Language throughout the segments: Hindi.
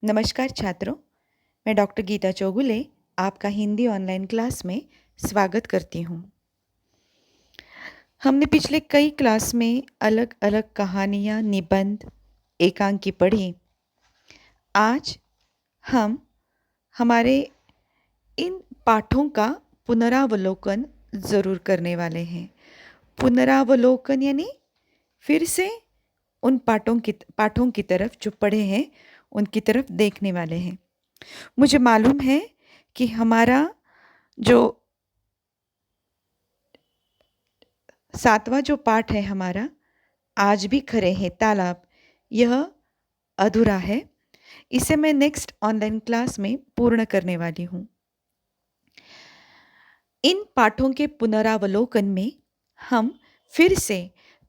नमस्कार छात्रों, मैं डॉक्टर गीता चौगुले आपका हिंदी ऑनलाइन क्लास में स्वागत करती हूँ। हमने पिछले कई क्लास में अलग अलग कहानियाँ, निबंध, एकांकी पढ़ी। आज हम हमारे इन पाठों का पुनरावलोकन ज़रूर करने वाले हैं। पुनरावलोकन यानी फिर से उन पाठों की तरफ जो पढ़े हैं उनकी तरफ देखने वाले हैं। मुझे मालूम है कि हमारा जो 7वां जो पाठ है हमारा, आज भी खरे हैं तालाब, यह अधूरा है। इसे मैं नेक्स्ट ऑनलाइन क्लास में पूर्ण करने वाली हूँ। इन पाठों के पुनरावलोकन में हम फिर से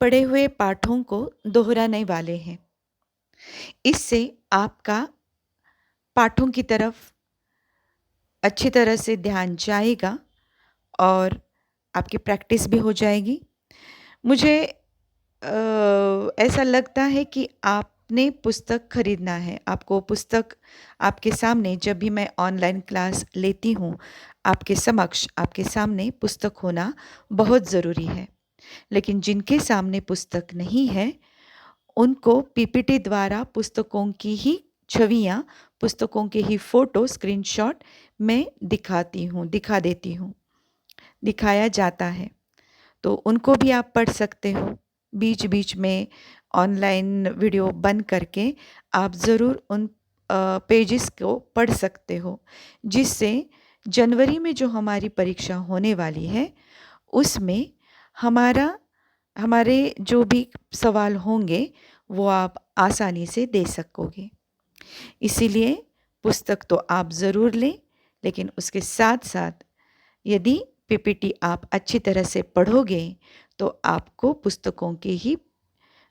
पढ़े हुए पाठों को दोहराने वाले हैं। इससे आपका पाठों की तरफ अच्छी तरह से ध्यान जाएगा और आपकी प्रैक्टिस भी हो जाएगी। मुझे ऐसा लगता है कि आपने पुस्तक खरीदना है। आपको पुस्तक आपके सामने, जब भी मैं ऑनलाइन क्लास लेती हूँ, आपके समक्ष, आपके सामने पुस्तक होना बहुत ज़रूरी है। लेकिन जिनके सामने पुस्तक नहीं है, उनको पीपीटी द्वारा पुस्तकों की ही छवियाँ, पुस्तकों के ही फ़ोटो, स्क्रीनशॉट मैं दिखा देती हूँ, दिखाया जाता है। तो उनको भी आप पढ़ सकते हो। बीच बीच में ऑनलाइन वीडियो बंद करके आप ज़रूर उन पेजेस को पढ़ सकते हो, जिससे जनवरी में जो हमारी परीक्षा होने वाली है उसमें हमारे जो भी सवाल होंगे वो आप आसानी से दे सकोगे। इसीलिए पुस्तक तो आप ज़रूर लें, लेकिन उसके साथ साथ यदि पीपीटी आप अच्छी तरह से पढ़ोगे तो आपको पुस्तकों के ही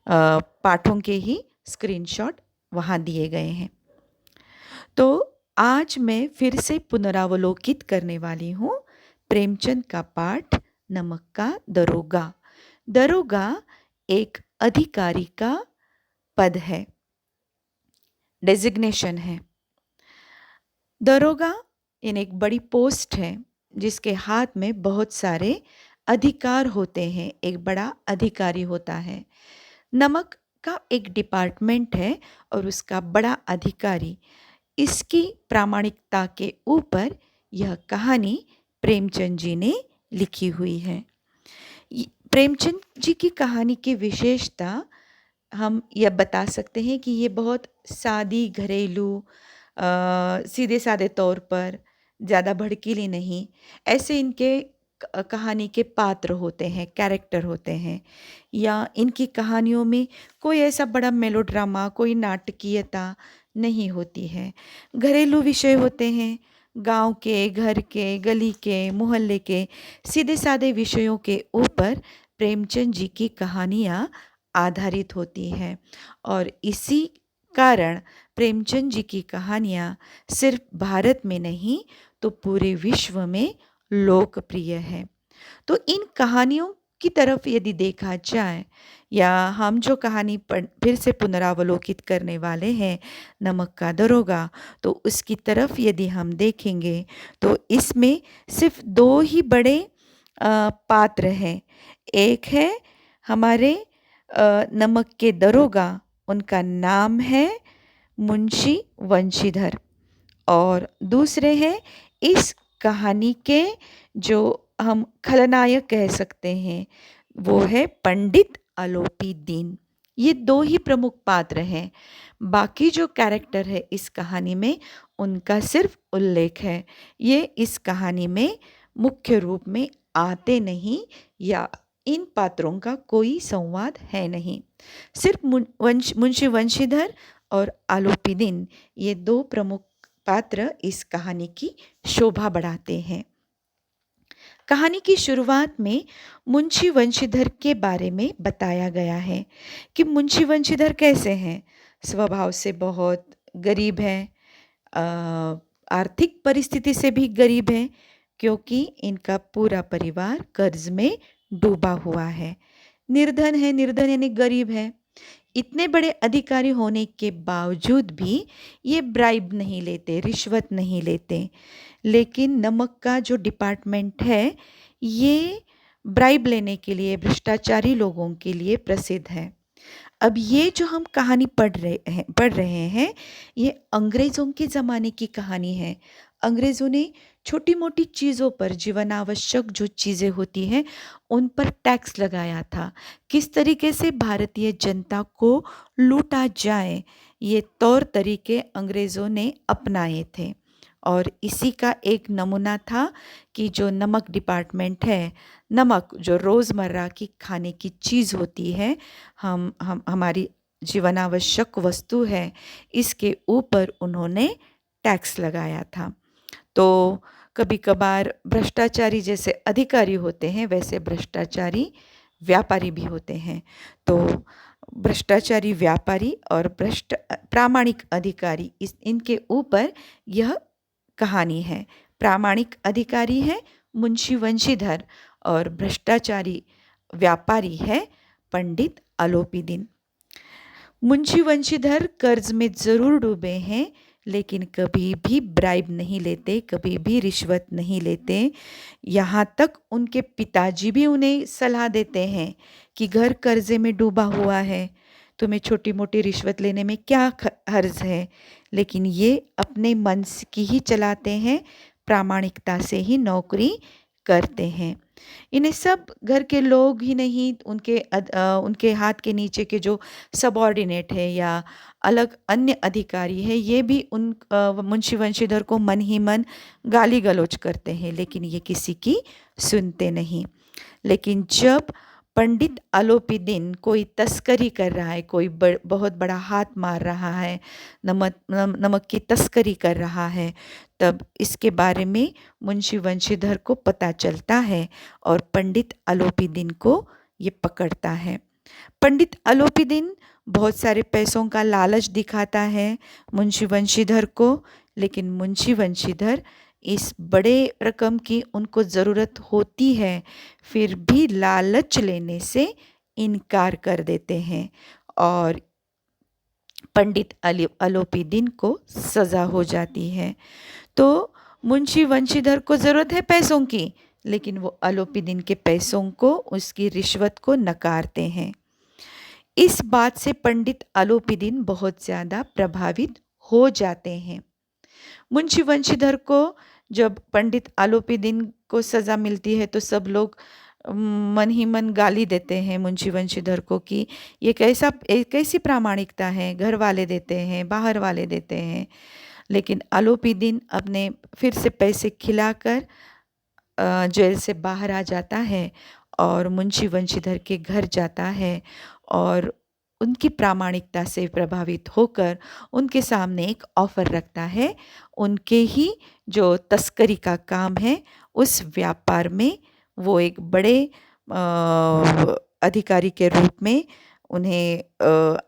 पाठों के ही स्क्रीनशॉट वहाँ दिए गए हैं। तो आज मैं फिर से पुनरावलोकित करने वाली हूँ प्रेमचंद का पाठ नमक का दरोगा। दरोगा एक अधिकारी का पद है, डेजिग्नेशन है। दरोगा यानी एक बड़ी पोस्ट है जिसके हाथ में बहुत सारे अधिकार होते हैं, एक बड़ा अधिकारी होता है। नमक का एक डिपार्टमेंट है और उसका बड़ा अधिकारी। इसकी प्रामाणिकता के ऊपर यह कहानी प्रेमचंद जी ने लिखी हुई है। प्रेमचंद जी की कहानी की विशेषता हम यह बता सकते हैं कि ये बहुत सादी, घरेलू, सीधे सादे तौर पर, ज़्यादा भड़कीली नहीं, ऐसे इनके कहानी के पात्र होते हैं, कैरेक्टर होते हैं। या इनकी कहानियों में कोई ऐसा बड़ा मेलोड्रामा, कोई नाटकीयता नहीं होती है। घरेलू विषय होते हैं, गांव के, घर के, गली के, मोहल्ले के सीधे सादे विषयों के ऊपर प्रेमचंद जी की कहानियाँ आधारित होती हैं। और इसी कारण प्रेमचंद जी की कहानियाँ सिर्फ भारत में नहीं तो पूरे विश्व में लोकप्रिय है। तो इन कहानियों की तरफ यदि देखा जाए, या हम जो कहानी फिर से पुनरावलोकित करने वाले हैं नमक का दरोगा, तो उसकी तरफ यदि हम देखेंगे तो इसमें सिर्फ दो ही बड़े पात्र हैं। एक है हमारे नमक के दरोगा, उनका नाम है मुंशी वंशीधर, और दूसरे हैं इस कहानी के जो हम खलनायक कह सकते हैं, वो है पंडित आलोपी दीन। ये दो ही प्रमुख पात्र हैं। बाकी जो कैरेक्टर है इस कहानी में, उनका सिर्फ उल्लेख है। ये इस कहानी में मुख्य रूप में आते नहीं, या इन पात्रों का कोई संवाद है नहीं। सिर्फ मुंशी वंशीधर और आलोपी दीन, ये दो प्रमुख पात्र इस कहानी की शोभा बढ़ाते हैं। कहानी की शुरुआत में मुंशी वंशीधर के बारे में बताया गया है कि मुंशी वंशीधर कैसे हैं। स्वभाव से बहुत गरीब हैं, आर्थिक परिस्थिति से भी गरीब हैं, क्योंकि इनका पूरा परिवार कर्ज में डूबा हुआ है। निर्धन है, निर्धन यानी गरीब है। इतने बड़े अधिकारी होने के बावजूद भी ये ब्राइब नहीं लेते, रिश्वत नहीं लेते। लेकिन नमक का जो डिपार्टमेंट है, ये ब्राइब लेने के लिए, भ्रष्टाचारी लोगों के लिए प्रसिद्ध है। अब ये जो हम कहानी पढ़ रहे हैं, ये अंग्रेज़ों के ज़माने की कहानी है। अंग्रेज़ों ने छोटी-मोटी चीज़ों पर, जीवन आवश्यक जो चीज़ें होती हैं, उन पर टैक्स लगाया था। किस तरीके से भारतीय जनता को लूटा जाए, ये तौर तरीके अंग्रेज़ों ने अपनाए थे। और इसी का एक नमूना था कि जो नमक डिपार्टमेंट है, नमक जो रोज़मर्रा की खाने की चीज़ होती है, हम हमारी जीवन आवश्यक वस्तु है, इसके ऊपर उन्होंने टैक्स लगाया था। तो कभी-कभार भ्रष्टाचारी जैसे अधिकारी होते हैं, वैसे भ्रष्टाचारी व्यापारी भी होते हैं। तो भ्रष्टाचारी व्यापारी और प्रामाणिक अधिकारी, इनके ऊपर यह कहानी है। प्रामाणिक अधिकारी है मुंशी वंशीधर और भ्रष्टाचारी व्यापारी है पंडित अलोपीदीन। मुंशी वंशीधर कर्ज में ज़रूर डूबे हैं, लेकिन कभी भी ब्राइब नहीं लेते, कभी भी रिश्वत नहीं लेते। यहाँ तक उनके पिताजी भी उन्हें सलाह देते हैं कि घर कर्जे में डूबा हुआ है, तुम्हें छोटी-मोटी रिश्वत लेने में क्या हर्ज है। लेकिन ये अपने मन की ही चलाते हैं, प्रामाणिकता से ही नौकरी करते हैं। इन्हें सब घर के लोग ही नहीं, उनके हाथ के नीचे के जो सबॉर्डिनेट है या अलग अन्य अधिकारी है, ये भी मुंशी वंशीधर को मन ही मन गाली गलौज करते हैं, लेकिन ये किसी की सुनते नहीं। लेकिन जब पंडित अलोपीदीन कोई तस्करी कर रहा है, कोई बहुत बड़ा हाथ मार रहा है, नमक की तस्करी कर रहा है, तब इसके बारे में मुंशी वंशीधर को पता चलता है और पंडित अलोपीदीन को ये पकड़ता है। पंडित अलोपीदीन बहुत सारे पैसों का लालच दिखाता है मुंशी वंशीधर को, लेकिन मुंशी वंशीधर इस बड़े रकम की उनको ज़रूरत होती है, फिर भी लालच लेने से इनकार कर देते हैं और पंडित अलोपीदीन को सज़ा हो जाती है। तो मुंशी वंशीधर को ज़रूरत है पैसों की, लेकिन वो अलोपीदीन के पैसों को, उसकी रिश्वत को नकारते हैं। इस बात से पंडित अलोपीदीन बहुत ज़्यादा प्रभावित हो जाते हैं। मुंशी वंशीधर को जब पंडित अलोपीदीन को सज़ा मिलती है, तो सब लोग मन ही मन गाली देते हैं मुंशी वंशीधर को कि ये कैसी प्रामाणिकता है, घर वाले देते हैं, बाहर वाले देते हैं। लेकिन अलोपीदीन अपने फिर से पैसे खिलाकर जेल से बाहर आ जाता है और मुंशी वंशीधर के घर जाता है और उनकी प्रामाणिकता से प्रभावित होकर उनके सामने एक ऑफ़र रखता है। उनके ही जो तस्करी का काम है, उस व्यापार में वो एक बड़े अधिकारी के रूप में उन्हें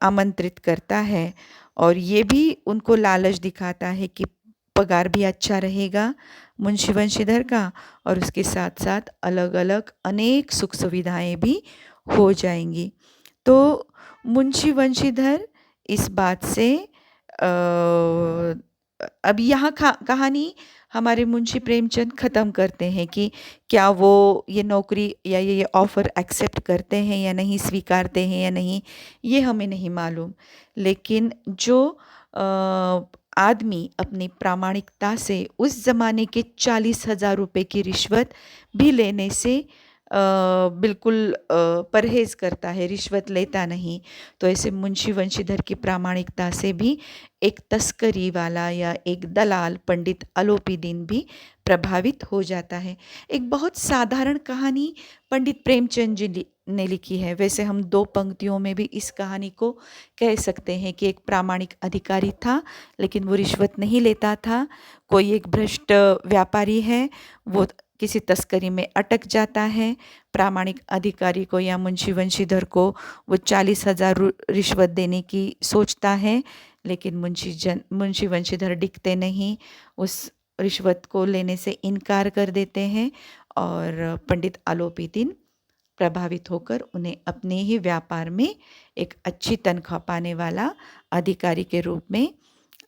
आमंत्रित करता है और ये भी उनको लालच दिखाता है कि पगार भी अच्छा रहेगा मुंशी वंशीधर का और उसके साथ-साथ अलग-अलग अनेक सुख सुविधाएँ भी हो जाएँगी। तो मुंशी वंशीधर इस बात से अब यहाँ कहानी हमारे मुंशी प्रेमचंद ख़त्म करते हैं कि क्या वो ये नौकरी या ये ऑफ़र एक्सेप्ट करते हैं या नहीं, स्वीकारते हैं या नहीं, ये हमें नहीं मालूम। लेकिन जो आदमी अपनी प्रामाणिकता से उस ज़माने के 40,000 रुपए की रिश्वत भी लेने से बिल्कुल परहेज़ करता है, रिश्वत लेता नहीं, तो ऐसे मुंशी वंशीधर की प्रामाणिकता से भी एक तस्करी वाला या एक दलाल पंडित अलोपीदीन भी प्रभावित हो जाता है। एक बहुत साधारण कहानी पंडित प्रेमचंद जी ने लिखी है। वैसे हम 2 पंक्तियों में भी इस कहानी को कह सकते हैं कि एक प्रामाणिक अधिकारी था, लेकिन वो रिश्वत नहीं लेता था। कोई एक भ्रष्ट व्यापारी है, वो किसी तस्करी में अटक जाता है। प्रामाणिक अधिकारी को या मुंशी वंशीधर को वो 40,000 रिश्वत देने की सोचता है, लेकिन मुंशी वंशीधर डिगते नहीं, उस रिश्वत को लेने से इनकार कर देते हैं और पंडित अलोपीदीन प्रभावित होकर उन्हें अपने ही व्यापार में एक अच्छी तनख्वाह पाने वाला अधिकारी के रूप में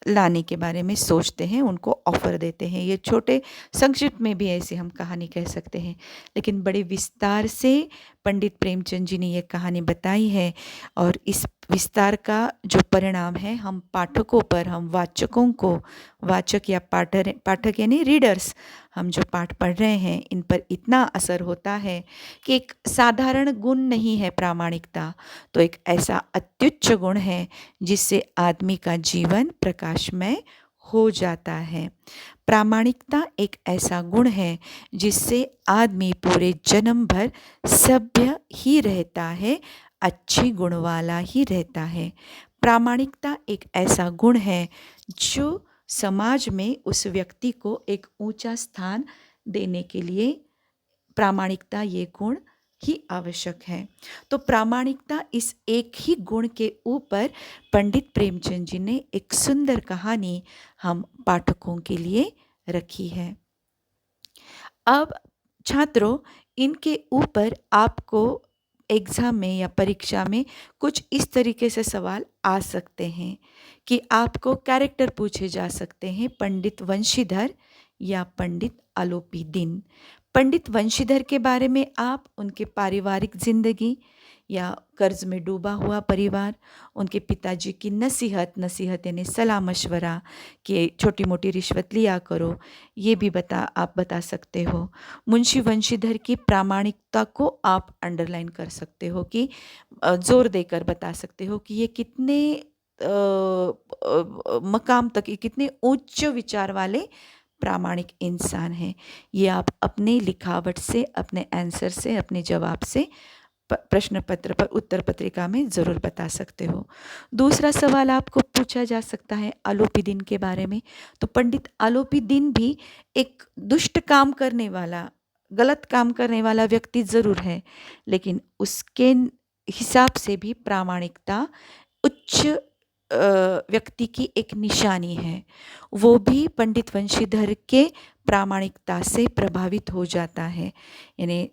लाने के बारे में सोचते हैं, उनको ऑफ़र देते हैं। ये छोटे संक्षिप्त में भी ऐसी हम कहानी कह सकते हैं, लेकिन बड़े विस्तार से पंडित प्रेमचंद जी ने ये कहानी बताई है और इस विस्तार का जो परिणाम है हम पाठकों पर, हम वाचकों को, वाचक या पाठक यानी रीडर्स, हम जो पाठ पढ़ रहे हैं इन पर इतना असर होता है कि एक साधारण गुण नहीं है प्रामाणिकता, तो एक ऐसा अत्युच्च गुण है जिससे आदमी का जीवन प्रकाशमय हो जाता है। प्रामाणिकता एक ऐसा गुण है जिससे आदमी पूरे जन्म भर सभ्य ही रहता है, अच्छी गुण वाला ही रहता है। प्रामाणिकता एक ऐसा गुण है जो समाज में उस व्यक्ति को एक ऊंचा स्थान देने के लिए प्रामाणिकता ये गुण ही आवश्यक है। तो प्रामाणिकता इस एक ही गुण के ऊपर पंडित प्रेमचंद जी ने एक सुंदर कहानी हम पाठकों के लिए रखी है। अब छात्रों, इनके ऊपर आपको एग्ज़ाम में या परीक्षा में कुछ इस तरीके से सवाल आ सकते हैं कि आपको कैरेक्टर पूछे जा सकते हैं, पंडित वंशीधर या पंडित आलोपीदीन। पंडित वंशीधर के बारे में आप उनके पारिवारिक जिंदगी या कर्ज में डूबा हुआ परिवार, उनके पिताजी की नसीहत यानी सलाह मशवरा कि छोटी मोटी रिश्वत लिया करो, ये भी आप बता सकते हो। मुंशी वंशीधर की प्रामाणिकता को आप अंडरलाइन कर सकते हो कि जोर देकर बता सकते हो कि ये कितने मकाम तक, ये कितने उच्च विचार वाले प्रामाणिक इंसान हैं। ये आप अपने लिखावट से, अपने आंसर से, अपने जवाब से प्रश्न पत्र पर, उत्तर पत्रिका में ज़रूर बता सकते हो। दूसरा सवाल आपको पूछा जा सकता है आलोपीदीन के बारे में। तो पंडित आलोपीदीन भी एक दुष्ट काम करने वाला, गलत काम करने वाला व्यक्ति ज़रूर है, लेकिन उसके हिसाब से भी प्रामाणिकता उच्च व्यक्ति की एक निशानी है। वो भी पंडित वंशीधर के प्रामाणिकता से प्रभावित हो जाता है। यानी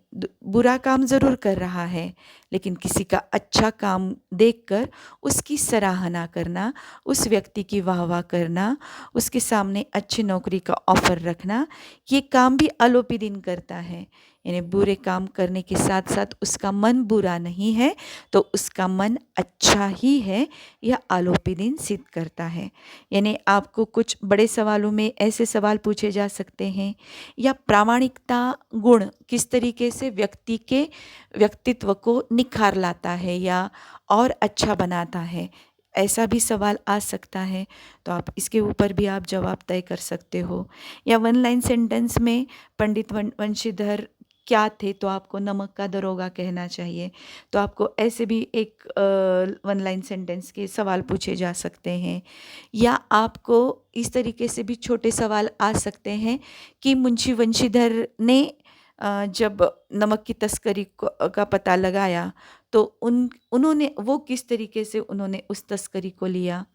बुरा काम ज़रूर कर रहा है, लेकिन किसी का अच्छा काम देखकर उसकी सराहना करना, उस व्यक्ति की वाहवाह करना, उसके सामने अच्छी नौकरी का ऑफ़र रखना, ये काम भी आलोपीदीन करता है। यानी बुरे काम करने के साथ साथ उसका मन बुरा नहीं है, तो उसका मन अच्छा ही है, यह आलोपीदीन सिद्ध करता है। यानी आपको कुछ बड़े सवालों में ऐसे सवाल पूछे जा सकते हैं, या प्रामाणिकता गुण किस तरीके से व्यक्ति के व्यक्तित्व को निखार लाता है या और अच्छा बनाता है, ऐसा भी सवाल आ सकता है। तो आप इसके ऊपर भी आप जवाब तय कर सकते हो। या वन लाइन सेंटेंस में पंडित वंशीधर क्या थे, तो आपको नमक का दरोगा कहना चाहिए। तो आपको ऐसे भी एक वन लाइन सेंटेंस के सवाल पूछे जा सकते हैं। या आपको इस तरीके से भी छोटे सवाल आ सकते हैं कि मुंशी वंशीधर ने जब नमक की तस्करी का पता लगाया, तो उन्होंने वो किस तरीके से उन्होंने उस तस्करी को लिया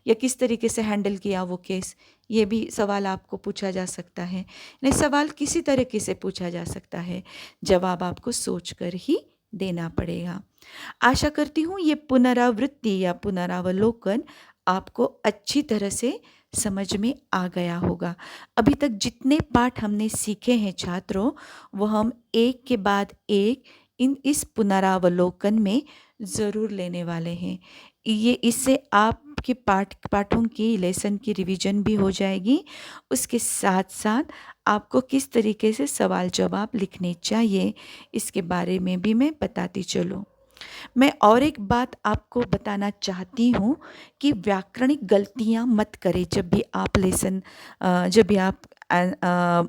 या किस तरीके से हैंडल किया वो केस, ये भी सवाल आपको पूछा जा सकता है। नहीं, सवाल किसी तरीके से पूछा जा सकता है, जवाब आपको सोचकर ही देना पड़ेगा। आशा करती हूँ ये पुनरावृत्ति या पुनरावलोकन आपको अच्छी तरह से समझ में आ गया होगा। अभी तक जितने पाठ हमने सीखे हैं छात्रों, वो हम एक के बाद एक इस पुनरावलोकन में ज़रूर लेने वाले हैं। ये इससे आपके पाठों की लेसन की रिवीजन भी हो जाएगी। उसके साथ साथ आपको किस तरीके से सवाल जवाब लिखने चाहिए, इसके बारे में भी मैं बताती चलूँ। मैं और एक बात आपको बताना चाहती हूँ कि व्याकरणिक गलतियाँ मत करें जब भी आप जब भी आप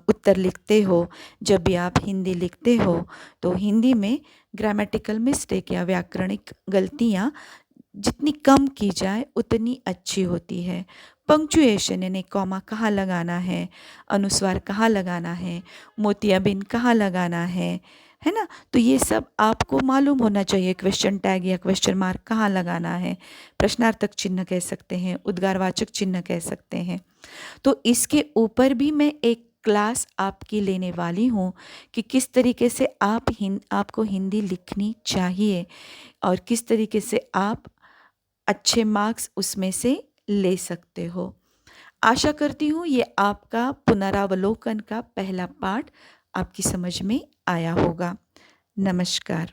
उत्तर लिखते हो, जब भी आप हिंदी लिखते हो, तो हिंदी में ग्रामेटिकल मिस्टेक या व्याकरणिक गलतियाँ जितनी कम की जाए उतनी अच्छी होती है। पंक्चुएशन यानी कॉमा कहाँ लगाना है, अनुस्वार कहाँ लगाना है, मोतियाबिंद कहाँ लगाना है ना, तो ये सब आपको मालूम होना चाहिए। क्वेश्चन टैग या क्वेश्चन मार्क कहाँ लगाना है, प्रश्नार्थक चिन्ह कह सकते हैं, उद्गारवाचक चिन्ह कह सकते हैं। तो इसके ऊपर भी मैं एक क्लास आपकी लेने वाली हूँ कि किस तरीके से आपको हिंदी लिखनी चाहिए और किस तरीके से आप अच्छे मार्क्स उसमें से ले सकते हो। आशा करती हूँ ये आपका पुनरावलोकन का पहला पाठ आपकी समझ में आया होगा। नमस्कार।